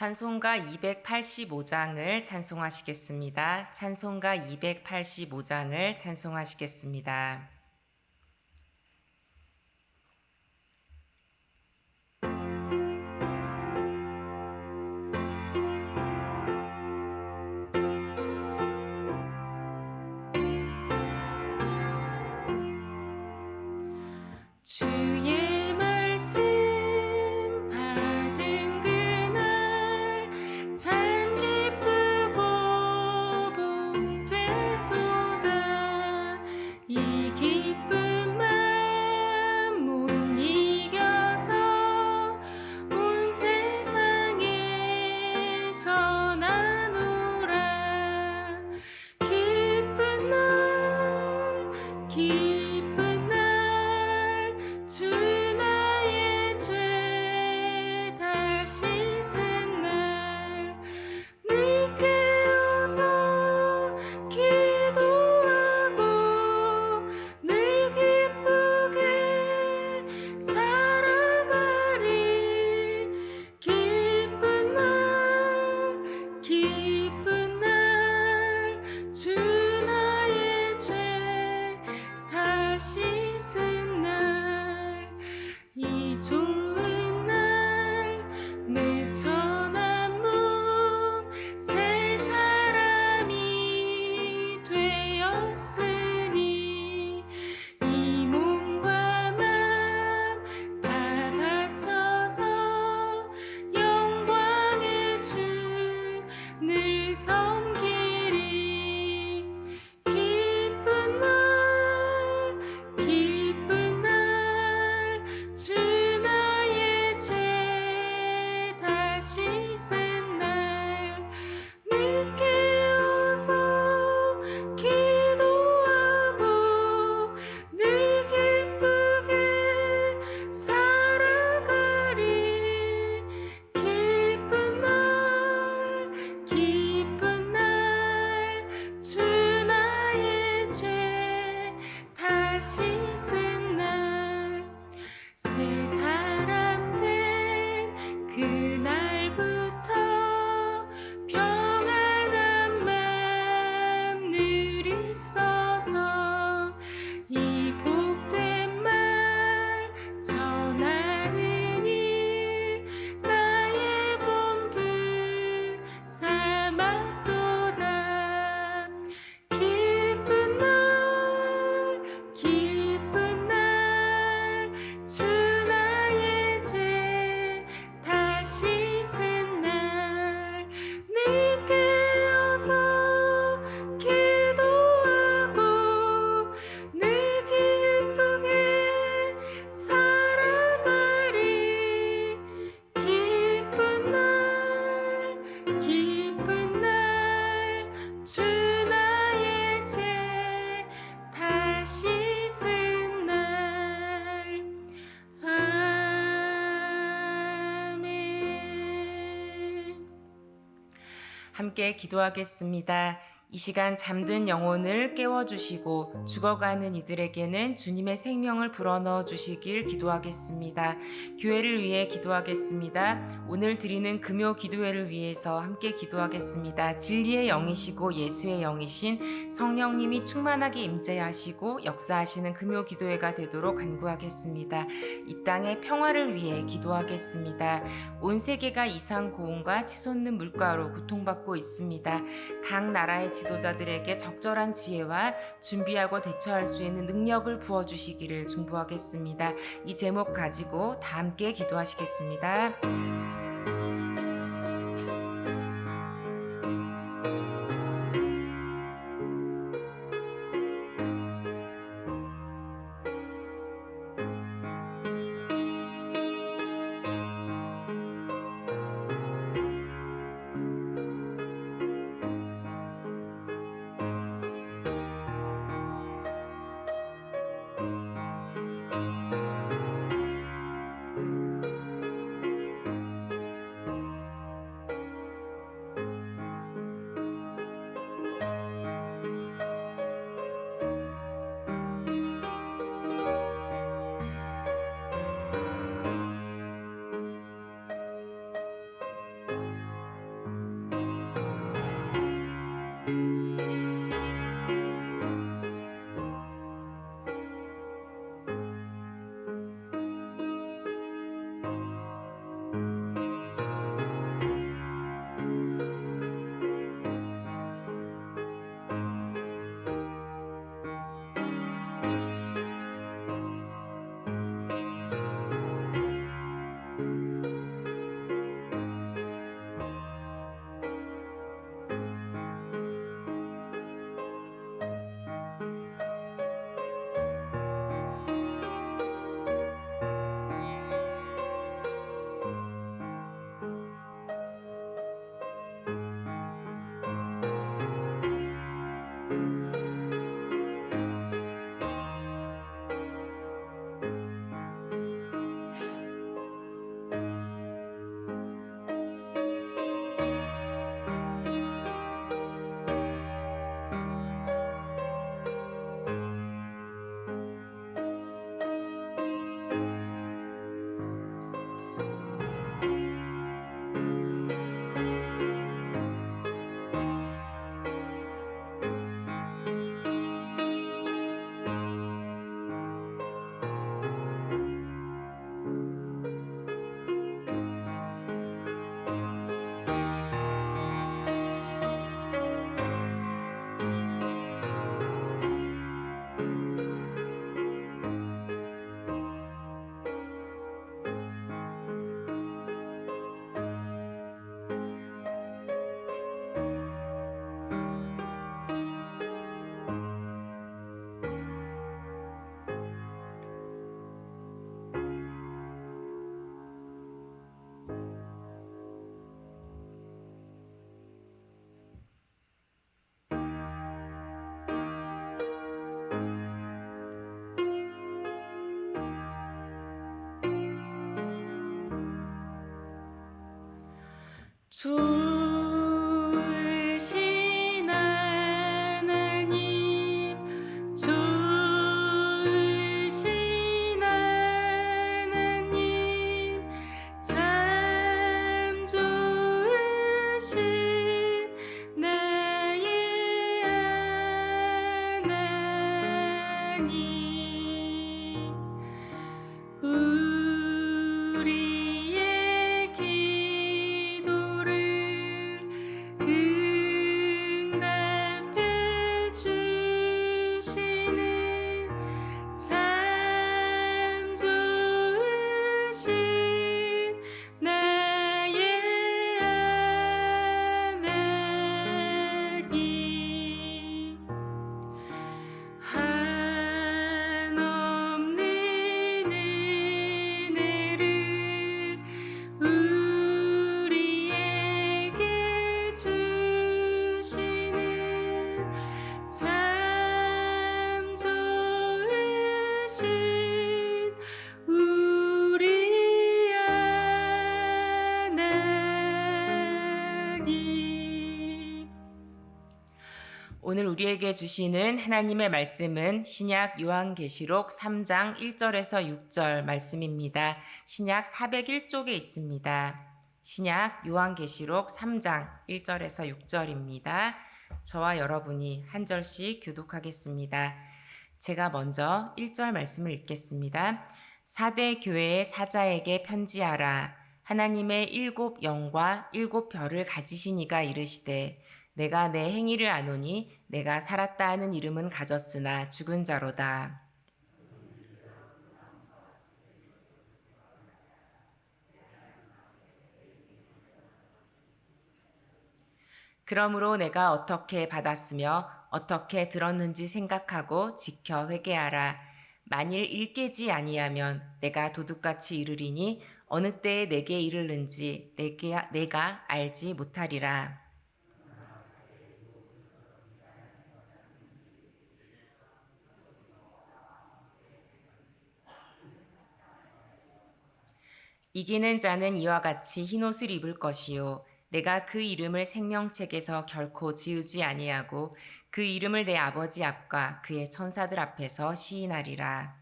찬송가 285장을 찬송하시겠습니다. 찬송가 285장을 찬송하시겠습니다. 주의 말씀 받은 그날 참 기쁘고 복되도다. 이 기쁜 마음 못 이겨서 온 세상에 전하노라. 기쁜 날 기쁜 날 주 나의 죄 다 씻은 날 늘 깨어서 기도하고 늘 기쁘게 살아가리. 기쁜 날 주 나의 죄 다 씻은 날 이 좋은 날 내 천한 몸 새 사람이 되었으니 이 몸과 맘 다 바쳐서 영광의 주 늘 섬기리. 기쁜 날 주 나의 죄 다 씻은 날 늘 깨어서 기도하고 늘 기쁘게 살아가리. 기쁜 날 주 나의 죄 다 씻은 날 새 사람 된 그날부터 평안한 맘 늘 있어서 이 복된 말 전하는 일 나의 본분 삼았도다. 기쁜 날 주 나의 죄 다 씻은 날 늘 깨어서 기도하고 늘 기쁘게 살아가리. 기쁜 날 주 나의 죄 다 씻은 날. 아멘. 함께 기도하겠습니다. 이 시간 잠든 영혼을 깨워주시고 죽어가는 이들에게는 주님의 생명을 불어넣어 주시길 기도하겠습니다. 교회를 위해 기도하겠습니다. 오늘 드리는 금요 기도회를 위해서 함께 기도하겠습니다. 진리의 영이시고 예수의 영이신 성령님이 충만하게 임재하시고 역사하시는 금요 기도회가 되도록 간구하겠습니다. 이 땅의 평화를 위해 기도하겠습니다. 온 세계가 이상 고온과 치솟는 물가로 고통받고 있습니다. 각 나라의 지도자들에게 적절한 지혜와 준비하고 대처할 수 있는 능력을 부어주시기를 중보하겠습니다. 이 제목 가지고 다 함께 기도하시겠습니다. 좋으신 하나님, 좋으신 하나님, 참 좋으신 나의 하나님. 우리의 기도를 응답해 주시는 참 좋으신 나의 하나님. 한없는 은혜를 우리에게 주시는 참 좋으신 우리 하나님. 오늘 우리에게 주시는 하나님의 말씀은 신약 요한계시록 3장 1절에서 6절 말씀입니다. 신약 401쪽에 있습니다. 신약 요한계시록 3장 1절에서 6절입니다. 저와 여러분이 한 절씩 교독하겠습니다. 제가 먼저 1절 말씀을 읽겠습니다. 사대 교회의 사자에게 편지하라. 하나님의 7 영과 7 별을 가지신 이가 이르시되 내가 내 행위를 아노니 내가 살았다 하는 이름은 가졌으나 죽은 자로다. 그러므로 내가 어떻게 받았으며 어떻게 들었는지 생각하고 지켜 회개하라. 만일 일깨지 아니하면 내가 도둑같이 이르리니 어느 때에 내게 이르는지 내가 알지 못하리라. 이기는 자는 이와 같이 흰옷을 입을 것이요 내가 그 이름을 생명책에서 결코 지우지 아니하고 그 이름을 내 아버지 앞과 그의 천사들 앞에서 시인하리라.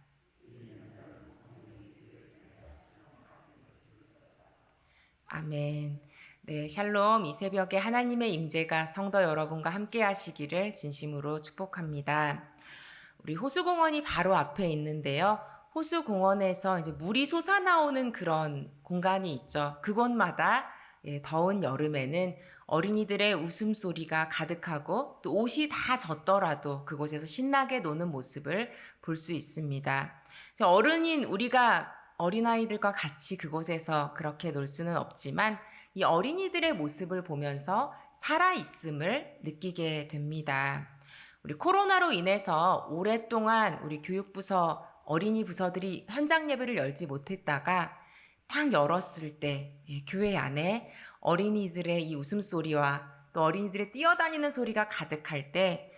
아멘. 네, 샬롬. 이 새벽에 하나님의 임재가 성도 여러분과 함께 하시기를 진심으로 축복합니다. 우리 호수공원이 바로 앞에 있는데요. 호수공원에서 이제 물이 솟아나오는 그런 공간이 있죠. 그곳마다 더운 여름에는 어린이들의 웃음소리가 가득하고 또 옷이 다 젖더라도 그곳에서 신나게 노는 모습을 볼 수 있습니다. 어른인 우리가 어린아이들과 같이 그곳에서 그렇게 놀 수는 없지만 이 어린이들의 모습을 보면서 살아있음을 느끼게 됩니다. 우리 코로나로 인해서 오랫동안 우리 교육부서 어린이 부서들이 현장 예배를 열지 못했다가 딱 열었을 때 교회 안에 어린이들의 이 웃음소리와 또 어린이들의 뛰어다니는 소리가 가득할 때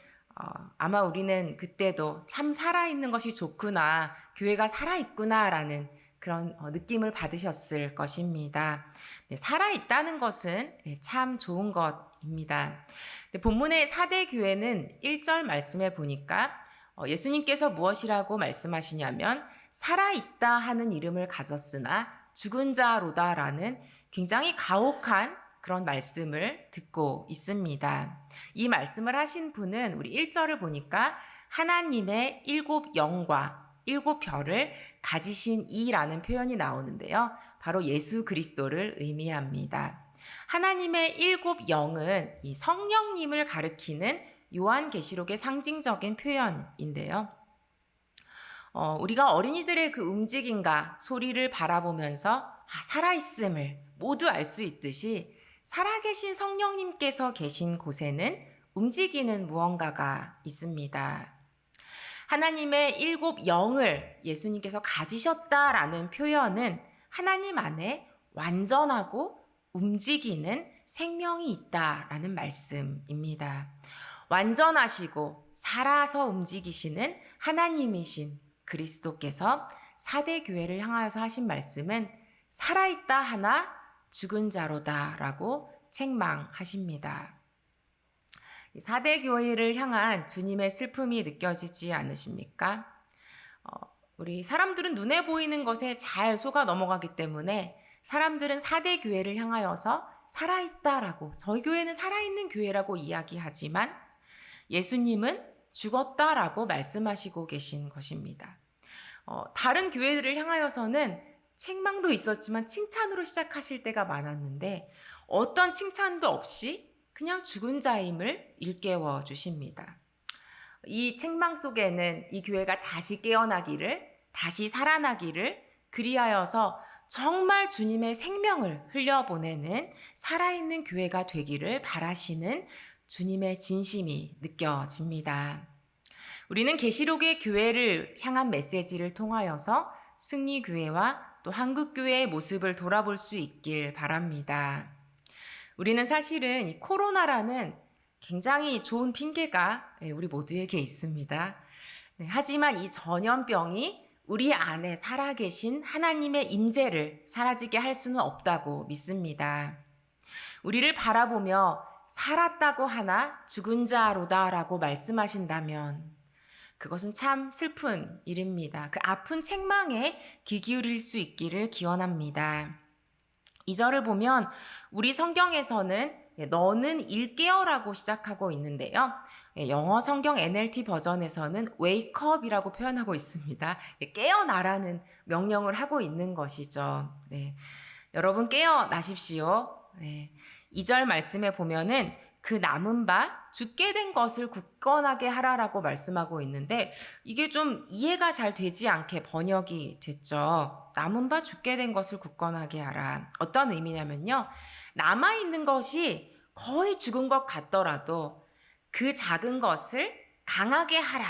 아마 우리는 그때도 참 살아있는 것이 좋구나, 교회가 살아있구나라는 그런 느낌을 받으셨을 것입니다. 네, 살아있다는 것은 참 좋은 것입니다. 본문의 사대 교회는 1절 말씀에 보니까 예수님께서 무엇이라고 말씀하시냐면 살아있다 하는 이름을 가졌으나 죽은 자로다라는 굉장히 가혹한 그런 말씀을 듣고 있습니다. 이 말씀을 하신 분은 우리 1절을 보니까 하나님의 7 영과 7 별을 가지신 이라는 표현이 나오는데요. 바로 예수 그리스도를 의미합니다. 하나님의 7 영은 이 성령님을 가리키는 요한계시록의 상징적인 표현인데요. 우리가 어린이들의 그 움직임과 소리를 바라보면서 살아있음을 모두 알 수 있듯이 살아계신 성령님께서 계신 곳에는 움직이는 무언가가 있습니다. 하나님의 7 영을 예수님께서 가지셨다라는 표현은 하나님 안에 완전하고 움직이는 생명이 있다라는 말씀입니다. 완전하시고 살아서 움직이시는 하나님이신 그리스도께서 사대 교회를 향하여서 하신 말씀은 살아있다 하나 죽은 자로다 라고 책망하십니다. 4대 교회를 향한 주님의 슬픔이 느껴지지 않으십니까? 우리 사람들은 눈에 보이는 것에 잘 속아 넘어가기 때문에 사람들은 4대 교회를 향하여서 살아있다라고, 저희 교회는 살아있는 교회라고 이야기하지만 예수님은 죽었다라고 말씀하시고 계신 것입니다. 다른 교회들을 향하여서는 책망도 있었지만 칭찬으로 시작하실 때가 많았는데 어떤 칭찬도 없이 그냥 죽은 자임을 일깨워 주십니다. 이 책망 속에는 이 교회가 다시 깨어나기를, 다시 살아나기를, 그리하여서 정말 주님의 생명을 흘려보내는 살아있는 교회가 되기를 바라시는 주님의 진심이 느껴집니다. 우리는 계시록의 교회를 향한 메시지를 통하여서 승리교회와 또 한국교회의 모습을 돌아볼 수 있길 바랍니다. 우리는 사실은 이 코로나라는 굉장히 좋은 핑계가 우리 모두에게 있습니다. 하지만 이 전염병이 우리 안에 살아계신 하나님의 임재를 사라지게 할 수는 없다고 믿습니다. 우리를 바라보며 살았다고 하나 죽은 자로다라고 말씀하신다면 그것은 참 슬픈 일입니다. 그 아픈 책망에 귀 기울일 수 있기를 기원합니다. 2절을 보면 우리 성경에서는 너는 일깨어라고 시작하고 있는데요. 영어 성경 NLT 버전에서는 wake up이라고 표현하고 있습니다. 깨어나라는 명령을 하고 있는 것이죠. 네. 여러분 깨어나십시오. 네. 2절 말씀에 보면은 그 남은 바 죽게 된 것을 굳건하게 하라라고 말씀하고 있는데 이게 좀 이해가 잘 되지 않게 번역이 됐죠. 남은 바 죽게 된 것을 굳건하게 하라. 어떤 의미냐면요. 남아있는 것이 거의 죽은 것 같더라도 그 작은 것을 강하게 하라.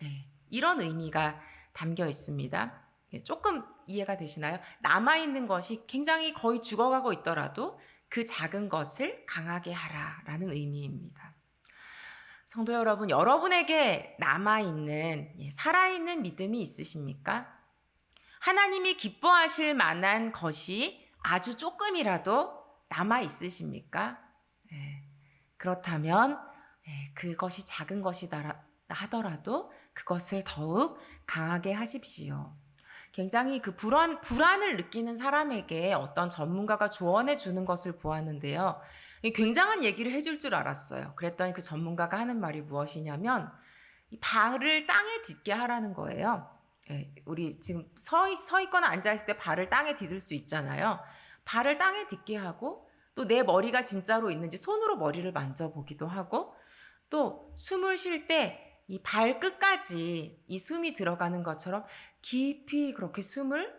네, 이런 의미가 담겨 있습니다. 조금 이해가 되시나요? 남아있는 것이 굉장히 거의 죽어가고 있더라도 그 작은 것을 강하게 하라라는 의미입니다. 성도 여러분, 여러분에게 남아있는, 살아있는 믿음이 있으십니까? 하나님이 기뻐하실 만한 것이 아주 조금이라도 남아있으십니까? 그렇다면 그것이 작은 것이다 하더라도 그것을 더욱 강하게 하십시오. 굉장히 그 불안을 느끼는 사람에게 어떤 전문가가 조언해 주는 것을 보았는데요. 굉장한 얘기를 해줄 줄 알았어요. 그랬더니 그 전문가가 하는 말이 무엇이냐면 발을 땅에 딛게 하라는 거예요. 우리 지금 서 있거나 앉아있을 때 발을 땅에 디딜 수 있잖아요. 발을 땅에 딛게 하고 또 내 머리가 진짜로 있는지 손으로 머리를 만져보기도 하고 또 숨을 쉴 때 이 발끝까지 이 숨이 들어가는 것처럼 깊이 그렇게 숨을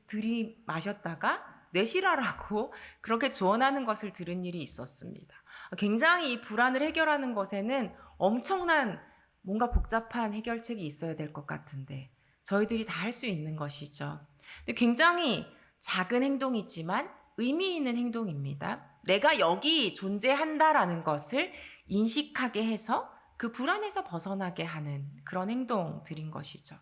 들이마셨다가 내쉬라라고 그렇게 조언하는 것을 들은 일이 있었습니다. 굉장히 이 불안을 해결하는 것에는 엄청난 뭔가 복잡한 해결책이 있어야 될 것 같은데 저희들이 다 할 수 있는 것이죠. 근데 굉장히 작은 행동이지만 의미 있는 행동입니다. 내가 여기 존재한다라는 것을 인식하게 해서 그 불안에서 벗어나게 하는 그런 행동들인 것이죠.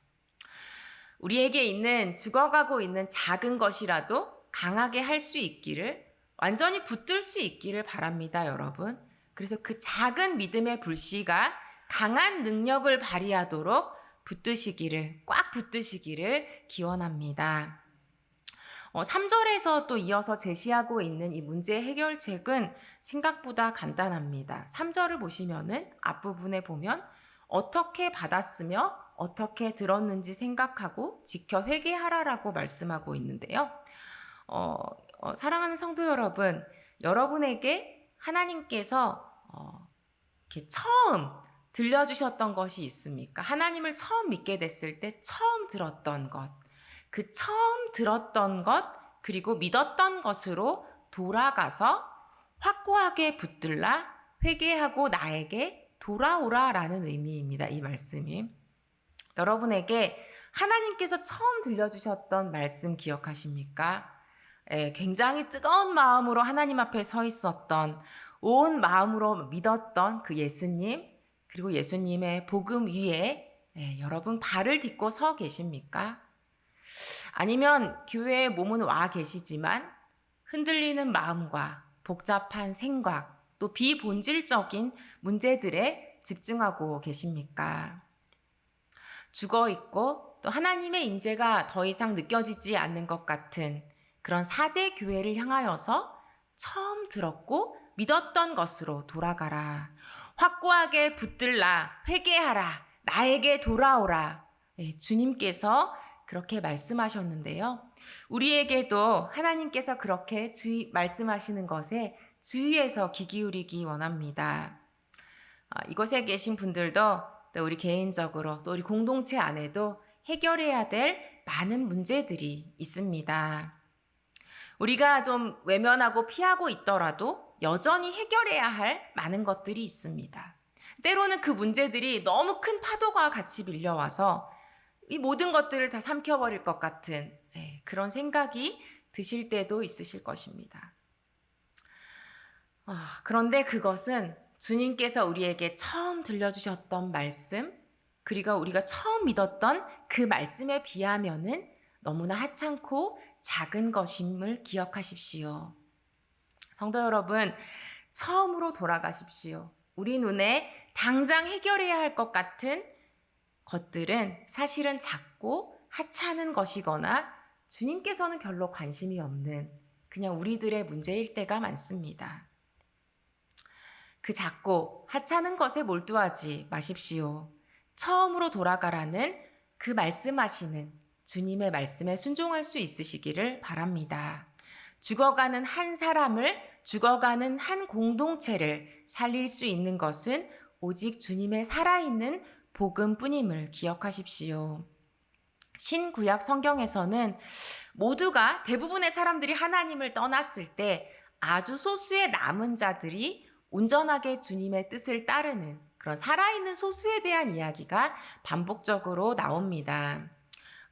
우리에게 있는 죽어가고 있는 작은 것이라도 강하게 할 수 있기를, 완전히 붙들 수 있기를 바랍니다, 여러분. 그래서 그 작은 믿음의 불씨가 강한 능력을 발휘하도록 꽉 붙드시기를 기원합니다. 3절에서 또 이어서 제시하고 있는 이 문제 해결책은 생각보다 간단합니다. 3절을 보시면은 앞부분에 보면 어떻게 받았으며 어떻게 들었는지 생각하고 지켜 회개하라라고 말씀하고 있는데요. 사랑하는 성도 여러분, 여러분에게 하나님께서 이렇게 처음 들려주셨던 것이 있습니까? 하나님을 처음 믿게 됐을 때 처음 들었던 것, 그 처음 들었던 것 그리고 믿었던 것으로 돌아가서 확고하게 붙들라 회개하고 나에게 돌아오라라는 의미입니다. 이 말씀이 여러분에게 하나님께서 처음 들려주셨던 말씀 기억하십니까? 굉장히 뜨거운 마음으로 하나님 앞에 서 있었던, 온 마음으로 믿었던 그 예수님, 그리고 예수님의 복음 위에 여러분 발을 딛고 서 계십니까? 아니면 교회에 몸은 와 계시지만 흔들리는 마음과 복잡한 생각, 또 비본질적인 문제들에 집중하고 계십니까? 죽어 있고 또 하나님의 임재가 더 이상 느껴지지 않는 것 같은 그런 4대 교회를 향하여서 처음 들었고 믿었던 것으로 돌아가라. 확고하게 붙들라. 회개하라. 나에게 돌아오라. 네, 주님께서 그렇게 말씀하셨는데요. 우리에게도 하나님께서 그렇게 말씀하시는 것에 주의해서 귀 기울이기 원합니다. 이곳에 계신 분들도 또 우리 개인적으로 또 우리 공동체 안에도 해결해야 될 많은 문제들이 있습니다. 우리가 좀 외면하고 피하고 있더라도 여전히 해결해야 할 많은 것들이 있습니다. 때로는 그 문제들이 너무 큰 파도가 같이 밀려와서 이 모든 것들을 다 삼켜버릴 것 같은 그런 생각이 드실 때도 있으실 것입니다. 그런데 그것은 주님께서 우리에게 처음 들려주셨던 말씀, 그리고 우리가 처음 믿었던 그 말씀에 비하면은 너무나 하찮고 작은 것임을 기억하십시오. 성도 여러분, 처음으로 돌아가십시오. 우리 눈에 당장 해결해야 할 것 같은 것들은 사실은 작고 하찮은 것이거나 주님께서는 별로 관심이 없는 그냥 우리들의 문제일 때가 많습니다. 그 작고 하찮은 것에 몰두하지 마십시오. 처음으로 돌아가라는 그 말씀하시는 주님의 말씀에 순종할 수 있으시기를 바랍니다. 죽어가는 한 사람을, 죽어가는 한 공동체를 살릴 수 있는 것은 오직 주님의 살아있는 복음뿐임을 기억하십시오. 신구약 성경에서는 모두가 대부분의 사람들이 하나님을 떠났을 때 아주 소수의 남은 자들이 온전하게 주님의 뜻을 따르는 그런 살아있는 소수에 대한 이야기가 반복적으로 나옵니다.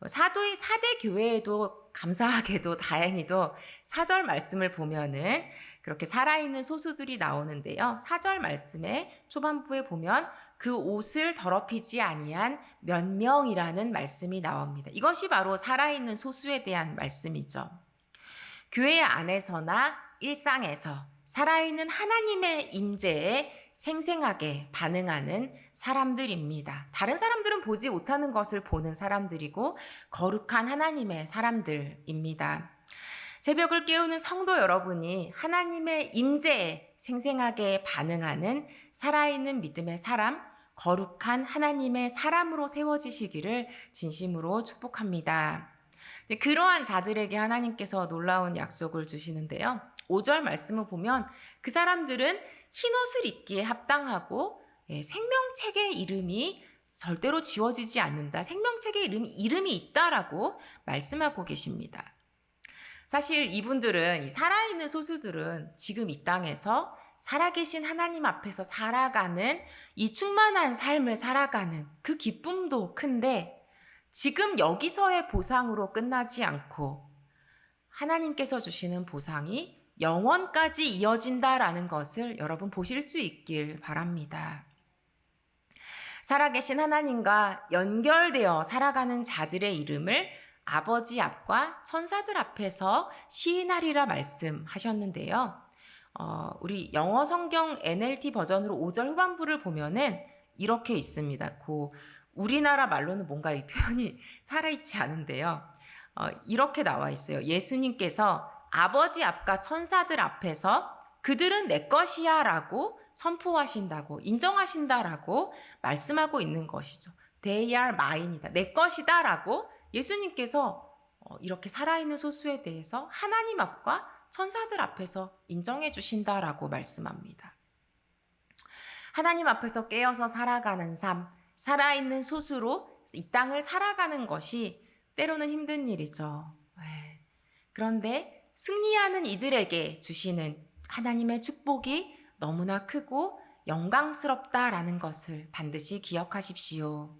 사도의 4대 교회에도 감사하게도 다행히도 4절 말씀을 보면은 그렇게 살아있는 소수들이 나오는데요. 4절 말씀의 초반부에 보면 그 옷을 더럽히지 아니한 몇 명이라는 말씀이 나옵니다. 이것이 바로 살아있는 소수에 대한 말씀이죠. 교회 안에서나 일상에서 살아있는 하나님의 임재에 생생하게 반응하는 사람들입니다. 다른 사람들은 보지 못하는 것을 보는 사람들이고 거룩한 하나님의 사람들입니다. 새벽을 깨우는 성도 여러분이 하나님의 임재에 생생하게 반응하는 살아있는 믿음의 사람, 거룩한 하나님의 사람으로 세워지시기를 진심으로 축복합니다. 그러한 자들에게 하나님께서 놀라운 약속을 주시는데요. 5절 말씀을 보면 그 사람들은 흰옷을 입기에 합당하고 생명책의 이름이 절대로 지워지지 않는다. 생명책의 이름이 있다라고 말씀하고 계십니다. 사실 이분들은, 이 살아있는 소수들은 지금 이 땅에서 살아계신 하나님 앞에서 살아가는 이 충만한 삶을 살아가는 그 기쁨도 큰데 지금 여기서의 보상으로 끝나지 않고 하나님께서 주시는 보상이 영원까지 이어진다라는 것을 여러분 보실 수 있길 바랍니다. 살아계신 하나님과 연결되어 살아가는 자들의 이름을 아버지 앞과 천사들 앞에서 시인하리라 말씀하셨는데요. 우리 영어 성경 NLT 버전으로 5절 후반부를 보면은 이렇게 있습니다. 우리나라 말로는 뭔가 이 표현이 살아있지 않은데요. 이렇게 나와 있어요. 예수님께서 아버지 앞과 천사들 앞에서 그들은 내 것이야 라고 선포하신다고, 인정하신다라고 말씀하고 있는 것이죠. They are mine이다. 내 것이다 라고 예수님께서 이렇게 살아있는 소수에 대해서 하나님 앞과 천사들 앞에서 인정해 주신다라고 말씀합니다. 하나님 앞에서 깨어서 살아가는 삶, 살아있는 소수로 이 땅을 살아가는 것이 때로는 힘든 일이죠. 그런데 승리하는 이들에게 주시는 하나님의 축복이 너무나 크고 영광스럽다라는 것을 반드시 기억하십시오.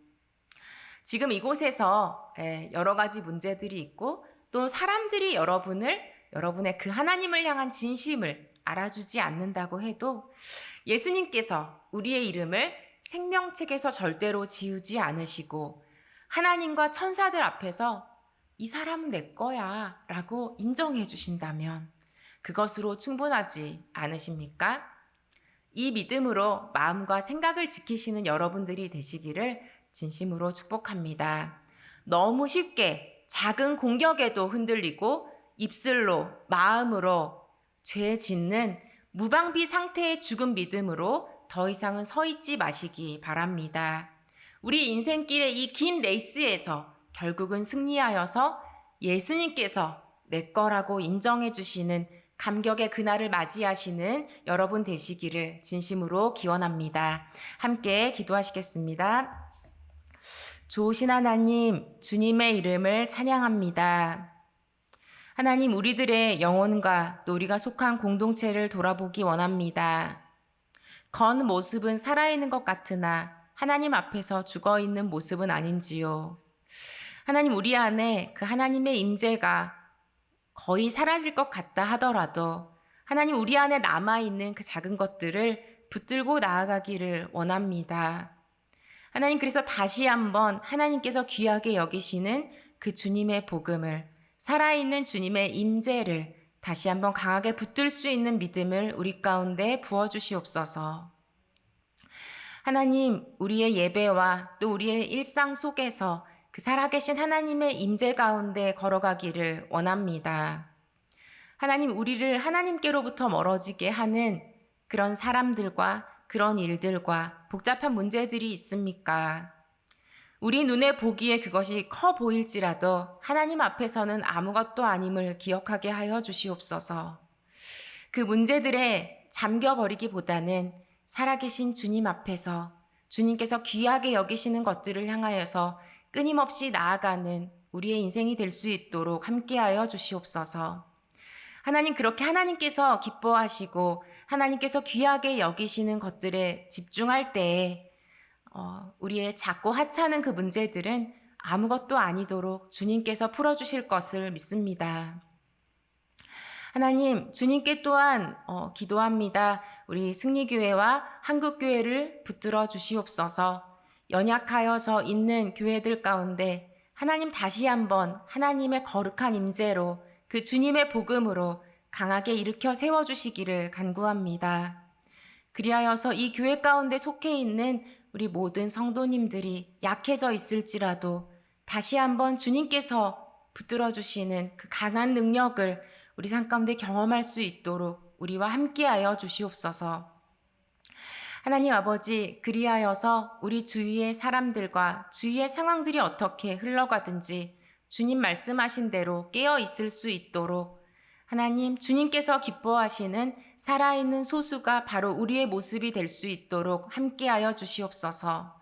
지금 이곳에서 여러 가지 문제들이 있고 또 사람들이 여러분의 그 하나님을 향한 진심을 알아주지 않는다고 해도 예수님께서 우리의 이름을 생명책에서 절대로 지우지 않으시고 하나님과 천사들 앞에서 이 사람은 내 거야 라고 인정해 주신다면 그것으로 충분하지 않으십니까? 이 믿음으로 마음과 생각을 지키시는 여러분들이 되시기를 진심으로 축복합니다. 너무 쉽게 작은 공격에도 흔들리고 입술로, 마음으로 죄 짓는 무방비 상태의 죽은 믿음으로 더 이상은 서 있지 마시기 바랍니다. 우리 인생길의 이 긴 레이스에서 결국은 승리하여서 예수님께서 내 거라고 인정해 주시는 감격의 그날을 맞이하시는 여러분 되시기를 진심으로 기원합니다. 함께 기도하시겠습니다. 좋으신 하나님, 주님의 이름을 찬양합니다. 하나님, 우리들의 영혼과 또 우리가 속한 공동체를 돌아보기 원합니다. 겉모습은 살아있는 것 같으나 하나님 앞에서 죽어있는 모습은 아닌지요. 하나님, 우리 안에 그 하나님의 임재가 거의 사라질 것 같다 하더라도 하나님, 우리 안에 남아있는 그 작은 것들을 붙들고 나아가기를 원합니다. 하나님, 그래서 다시 한번 하나님께서 귀하게 여기시는 그 주님의 복음을, 살아있는 주님의 임재를 다시 한번 강하게 붙들 수 있는 믿음을 우리 가운데 부어주시옵소서. 하나님, 우리의 예배와 또 우리의 일상 속에서 그 살아계신 하나님의 임재 가운데 걸어가기를 원합니다. 하나님, 우리를 하나님께로부터 멀어지게 하는 그런 사람들과 그런 일들과 복잡한 문제들이 있습니까? 우리 눈에 보기에 그것이 커 보일지라도 하나님 앞에서는 아무것도 아님을 기억하게 하여 주시옵소서. 그 문제들에 잠겨버리기보다는 살아계신 주님 앞에서 주님께서 귀하게 여기시는 것들을 향하여서 끊임없이 나아가는 우리의 인생이 될 수 있도록 함께하여 주시옵소서. 하나님, 그렇게 하나님께서 기뻐하시고 하나님께서 귀하게 여기시는 것들에 집중할 때에 우리의 작고 하찮은 그 문제들은 아무것도 아니도록 주님께서 풀어주실 것을 믿습니다. 하나님, 주님께 또한 기도합니다. 우리 승리교회와 한국교회를 붙들어 주시옵소서. 연약하여져 있는 교회들 가운데 하나님, 다시 한번 하나님의 거룩한 임재로 그 주님의 복음으로 강하게 일으켜 세워주시기를 간구합니다. 그리하여서 이 교회 가운데 속해 있는 우리 모든 성도님들이 약해져 있을지라도 다시 한번 주님께서 붙들어 주시는 그 강한 능력을 우리 삶 가운데 경험할 수 있도록 우리와 함께하여 주시옵소서. 하나님 아버지, 그리하여서 우리 주위의 사람들과 주위의 상황들이 어떻게 흘러가든지 주님 말씀하신 대로 깨어 있을 수 있도록 하나님, 주님께서 기뻐하시는 살아있는 소수가 바로 우리의 모습이 될 수 있도록 함께하여 주시옵소서.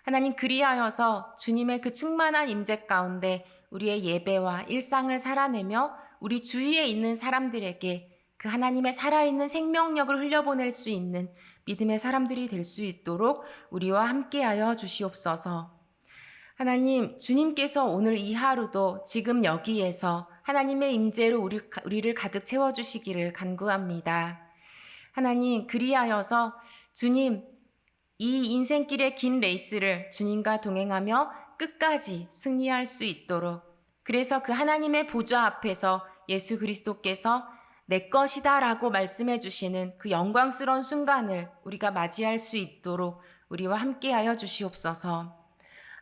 하나님, 그리하여서 주님의 그 충만한 임재 가운데 우리의 예배와 일상을 살아내며 우리 주위에 있는 사람들에게 그 하나님의 살아있는 생명력을 흘려보낼 수 있는 믿음의 사람들이 될 수 있도록 우리와 함께하여 주시옵소서. 하나님, 주님께서 오늘 이 하루도 지금 여기에서 하나님의 임재로 우리를 가득 채워주시기를 간구합니다. 하나님, 그리하여서 주님, 이 인생길의 긴 레이스를 주님과 동행하며 끝까지 승리할 수 있도록, 그래서 그 하나님의 보좌 앞에서 예수 그리스도께서 내 것이다 라고 말씀해 주시는 그 영광스러운 순간을 우리가 맞이할 수 있도록 우리와 함께하여 주시옵소서.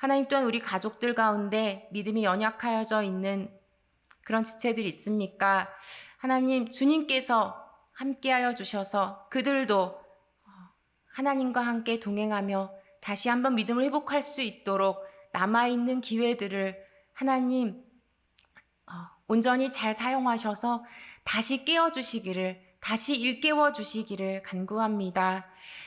하나님, 또한 우리 가족들 가운데 믿음이 연약하여져 있는 그런 지체들이 있습니까? 하나님, 주님께서 함께하여 주셔서 그들도 하나님과 함께 동행하며 다시 한번 믿음을 회복할 수 있도록 남아있는 기회들을 하나님 온전히 잘 사용하셔서 다시 깨워주시기를, 다시 일깨워주시기를 간구합니다.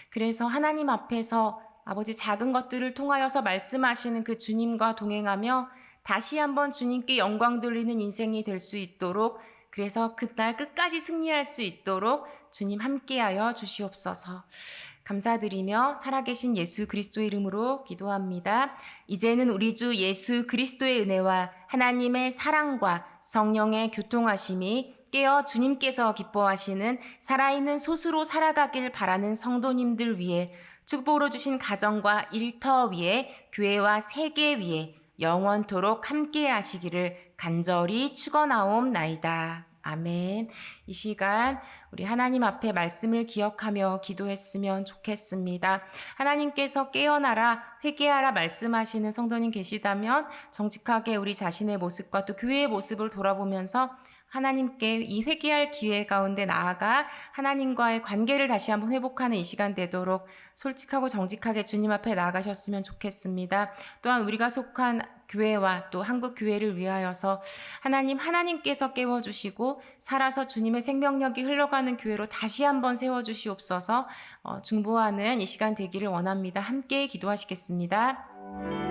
그래서 하나님 앞에서 아버지, 작은 것들을 통하여서 말씀하시는 그 주님과 동행하며 다시 한번 주님께 영광 돌리는 인생이 될 수 있도록, 그래서 그날 끝까지 승리할 수 있도록 주님 함께하여 주시옵소서. 감사드리며 살아계신 예수 그리스도의 이름으로 기도합니다. 이제는 우리 주 예수 그리스도의 은혜와 하나님의 사랑과 성령의 교통하심이 깨어 주님께서 기뻐하시는 살아있는 소수로 살아가길 바라는 성도님들 위해, 축복으로 주신 가정과 일터 위에, 교회와 세계 위에 영원토록 함께 하시기를 간절히 축원하옵나이다. 아멘. 이 시간 우리 하나님 앞에 말씀을 기억하며 기도했으면 좋겠습니다. 하나님께서 깨어나라, 회개하라 말씀하시는 성도님 계시다면 정직하게 우리 자신의 모습과 또 교회의 모습을 돌아보면서 하나님께 이 회개할 기회 가운데 나아가 하나님과의 관계를 다시 한번 회복하는 이 시간 되도록 솔직하고 정직하게 주님 앞에 나아가셨으면 좋겠습니다. 또한 우리가 속한 교회와 또 한국 교회를 위하여서 하나님께서 깨워주시고 살아서 주님의 생명력이 흘러가는 교회로 다시 한번 세워주시옵소서. 중보하는 이 시간 되기를 원합니다. 함께 기도하시겠습니다.